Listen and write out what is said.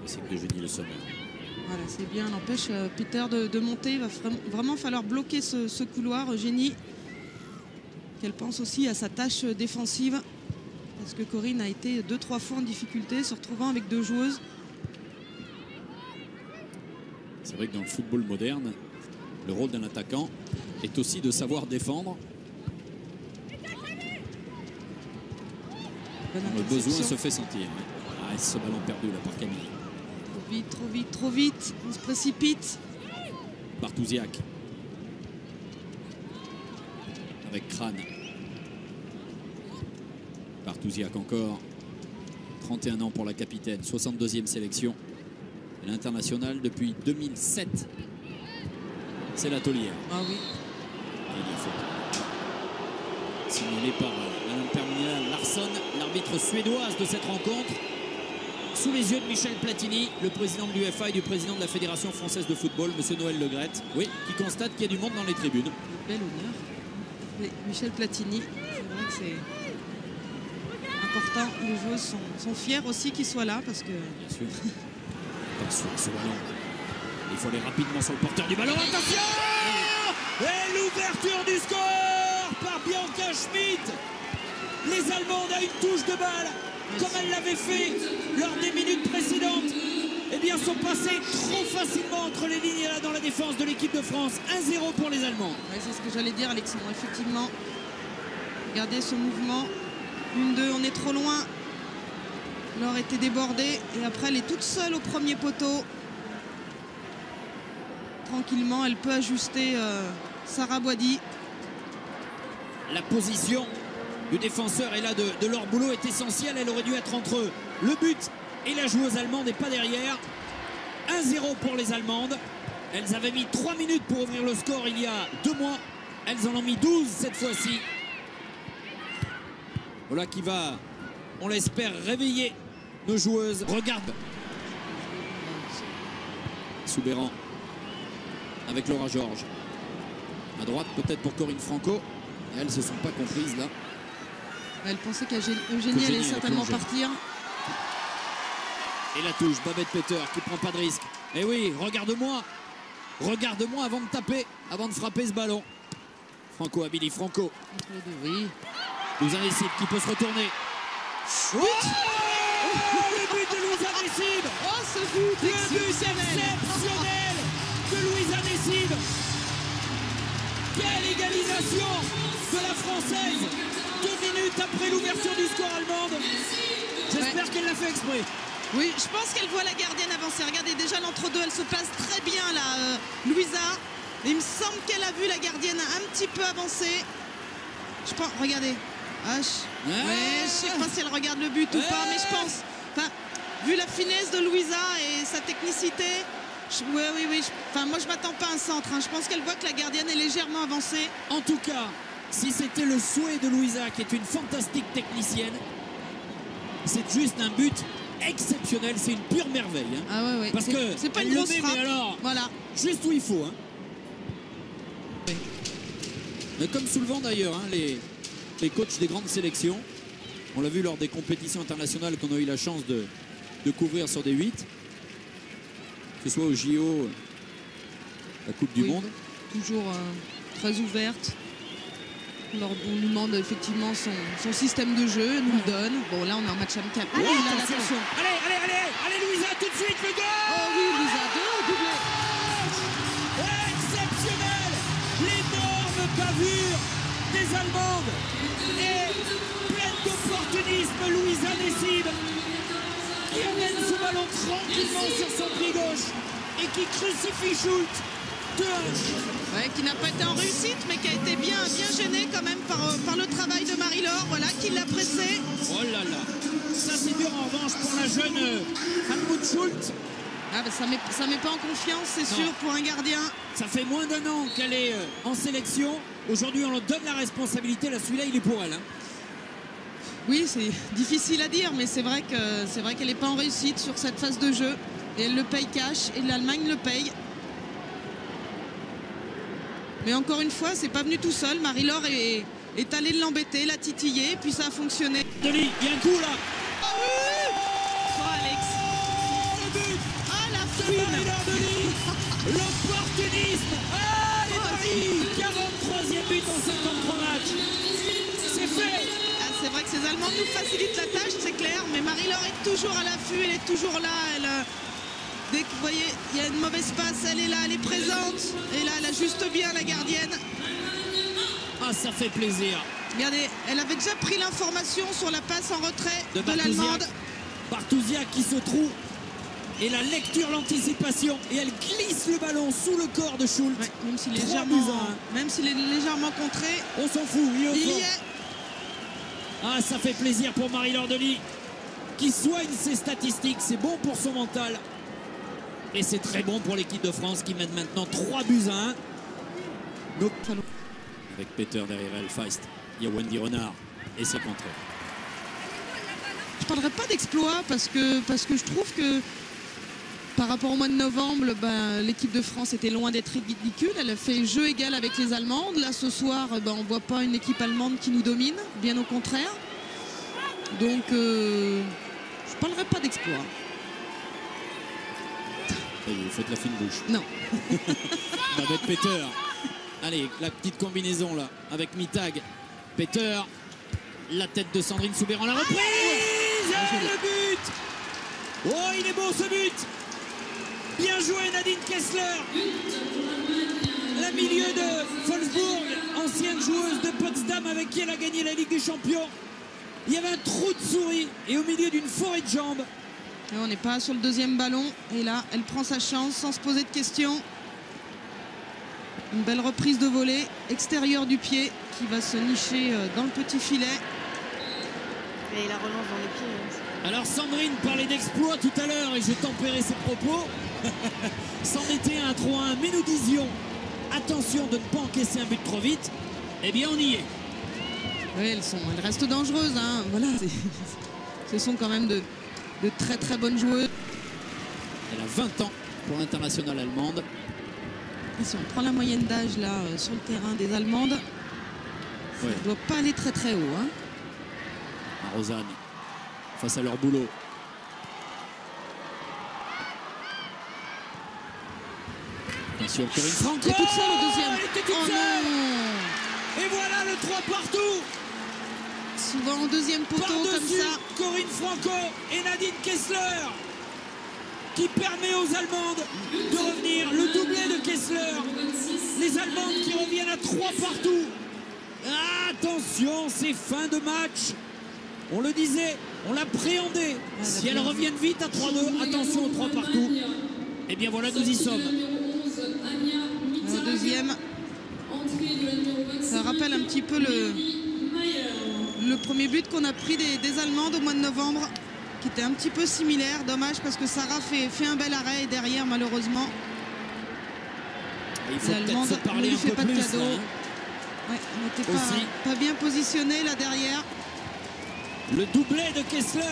cycle de Jenny Le Sommer. Voilà, c'est bien. N'empêche, Peter, de monter. Il va vraiment falloir bloquer ce couloir. Eugénie, qu'elle pense aussi à sa tâche défensive. Parce que Corinne a été 2-3 fois en difficulté, se retrouvant avec 2 joueuses. C'est vrai que dans le football moderne, le rôle d'un attaquant est aussi de savoir défendre. Le besoin se fait sentir. Ah, ce ballon perdu là par Camille. Trop vite, trop vite, trop vite. On se précipite. Bartouziak. Avec Crane. Bartouziak encore. 31 ans pour la capitaine. 62e sélection. L'international depuis 2007. C'est la taulière. Ah oui. Et il y a faute. Signalé par Pernilla Larsson, l'arbitre suédoise de cette rencontre. Sous les yeux de Michel Platini, le président de l'UEFA et du président de la Fédération française de football, M. Noël Le Graët, oui, qui constate qu'il y a du monde dans les tribunes. Bel honneur. Oui, Michel Platini, c'est vrai que c'est important. Les joueuses sont fiers aussi qu'il soit là parce que... Bien sûr. Attention ce ballon. Il faut aller rapidement sur le porteur du ballon. Attention! Et l'ouverture du score par Bianca Schmidt. Les Allemandes à une touche de balle, comme elles l'avaient fait lors des minutes précédentes, eh bien, sont passées trop facilement entre les lignes là dans la défense de l'équipe de France. 1-0 pour les Allemands. Ouais, c'est ce que j'allais dire, Alexandre. Effectivement, regardez ce mouvement. 1-2, on est trop loin. Laure était débordée et après elle est toute seule au premier poteau. Tranquillement, elle peut ajuster Sarah Boidi. La position du défenseur et là de Laure Boulot est essentielle. Elle aurait dû être entre le but et la joueuse allemande et pas derrière. 1-0 pour les Allemandes. Elles avaient mis 3 minutes pour ouvrir le score il y a 2 mois. Elles en ont mis 12 cette fois-ci. Voilà qui va, on l'espère, réveiller nos joueuses. Regarde. Soubéran avec Laura Georges. À droite peut-être pour Corinne Franco. Elles ne se sont pas comprises là. Elle pensait qu'Eugénie allait certainement partir. Et la touche, Babette Peter qui prend pas de risque. Et oui, regarde-moi. Regarde-moi avant de taper, avant de frapper ce ballon. Franco, Abili Franco. Oui. Louisa Nessib qui peut se retourner. Oh, le but de Louisa Nessib. Oh, ce but exceptionnel de Louisa Nessib. Quelle égalisation de la Française 2 minutes après l'ouverture du score allemande. J'espère qu'elle l'a fait exprès. Oui, je pense qu'elle voit la gardienne avancer. Regardez déjà l'entre-deux, elle se place très bien là, Louisa. Il me semble qu'elle a vu la gardienne un petit peu avancer. Je pense, regardez. Ouais, je sais pas si elle regarde le but ou pas, mais je pense. Enfin, vu la finesse de Louisa et sa technicité, oui. Moi, je m'attends pas à un centre. Je pense qu'elle voit que la gardienne est légèrement avancée. En tout cas, si c'était le souhait de Louisa, qui est une fantastique technicienne, c'est juste un but exceptionnel. C'est une pure merveille. Hein. Ah ouais. Parce que c'est pas une grosse frappe. Mais alors, voilà. Juste où il faut. Hein. Oui. Mais comme souvent d'ailleurs, hein, les coachs des grandes sélections, on l'a vu lors des compétitions internationales qu'on a eu la chance de couvrir sur des 8, que ce soit au JO, la Coupe du Monde. Toujours très ouverte. On nous demande effectivement son système de jeu, elle nous le donne. Bon, là on est en match amical. Allez, attention. Allez, Louisa, tout de suite le goal. Oh oui, Louisa, doublé. Exceptionnel. L'énorme pavure des Allemandes. Et pleine d'opportunisme, Louisa Nessib, qui amène ce ballon tranquillement sur son pied gauche et qui crucifie Schultz. 2-1. Ouais, qui n'a pas été en réussite, mais qui a été bien gêné quand même par le travail de Marie-Laure, voilà, qui l'a pressé. Oh là là, ça c'est dur en revanche pour la jeune Helmut Schultz. Ah bah ça met pas en confiance, c'est sûr, pour un gardien. Ça fait moins d'1 an qu'elle est en sélection. Aujourd'hui, on leur donne la responsabilité. Là, celui-là, il est pour elle. Hein. Oui, c'est difficile à dire, mais c'est vrai qu'elle n'est pas en réussite sur cette phase de jeu. Et elle le paye cash, et l'Allemagne le paye. Mais encore une fois, c'est pas venu tout seul. Marie-Laure est allée l'embêter, la titiller, puis ça a fonctionné. Denis, il y a un coup là. Oh, Alex. Le but Marie-Laure Denis. L'opportunisme. Allez Marie, 43e but en 53 matchs. C'est fait. Ah, c'est vrai que ces Allemands nous facilitent la tâche, c'est clair, mais Marie-Laure est toujours à l'affût, elle est toujours là. Dès que vous voyez, il y a une mauvaise passe, elle est là, elle est présente. Et là, elle ajuste bien la gardienne. Ah, ça fait plaisir. Regardez, elle avait déjà pris l'information sur la passe en retrait de Barthusiak. l'Allemande. Barthusiak qui se trouve. Et la lecture, l'anticipation. Et elle glisse le ballon sous le corps de Schultz. Ouais, même s'il est 3 légèrement, buts à 1. même s'il est légèrement contré, On s'en fout, il est au il fond. y est. Ah, ça fait plaisir pour Marie-Laure Denis qui soigne ses statistiques. C'est bon pour son mental. Et c'est très bon pour l'équipe de France qui mène maintenant 3 buts à 1. Donc, avec Peter derrière elle, Feist, il y a Wendy Renard et ses contrées. Je ne parlerai pas d'exploit parce que je trouve que par rapport au mois de novembre, l'équipe de France était loin d'être ridicule. Elle a fait jeu égal avec les Allemandes. Là, ce soir, on ne voit pas une équipe allemande qui nous domine, bien au contraire. Donc, je ne parlerai pas d'exploit. Vous faites la fine bouche. Non. Babette Peter. Allez, la petite combinaison là, avec Mittag. Peter, la tête de Sandrine Soubeyran, la reprise. Et le but. Oh, il est beau ce but. Bien joué Nadine Kessler. La milieu de Wolfsburg, ancienne joueuse de Potsdam avec qui elle a gagné la Ligue des Champions. Il y avait un trou de souris et au milieu d'une forêt de jambes. Et on n'est pas sur le deuxième ballon. Et là, elle prend sa chance sans se poser de questions. Une belle reprise de volée extérieure du pied qui va se nicher dans le petit filet. Et la relance dans les pieds. Alors Sandrine parlait d'exploit tout à l'heure et j'ai tempéré ses propos. C'en était un 3-1, mais nous disions attention de ne pas encaisser un but trop vite. Eh bien on y est. Oui, elles restent dangereuses. Hein. Voilà. Ce sont quand même de très très bonnes joueuses. Elle a 20 ans pour l'internationale allemande. Et si on prend la moyenne d'âge là sur le terrain des Allemandes, ça ne doit pas aller très très haut. Hein. À Rosanne, face à leur boulot. Attention, Corinne Franco. Elle est toute seule au deuxième. Elle était toute seule. Et voilà le 3 partout. Souvent en deuxième poteau comme ça. Corinne Franco et Nadine Kessler qui permet aux Allemandes de revenir. Le doublé de Kessler. Les Allemandes qui reviennent à 3 partout. Attention, c'est fin de match. On le disait, on l'appréhendait. Si elles reviennent vite à 3-2, attention aux 3 partout. Et bien voilà, nous y sommes. Le deuxième. Ça rappelle un petit peu le premier but qu'on a pris des Allemandes au mois de novembre, qui était un petit peu similaire. Dommage parce que Sarah fait un bel arrêt et derrière, malheureusement, il faut peut-être se parler un peu pas de plus. cadeau. Ouais, on n'était pas bien positionné là derrière. Le doublé de Kessler.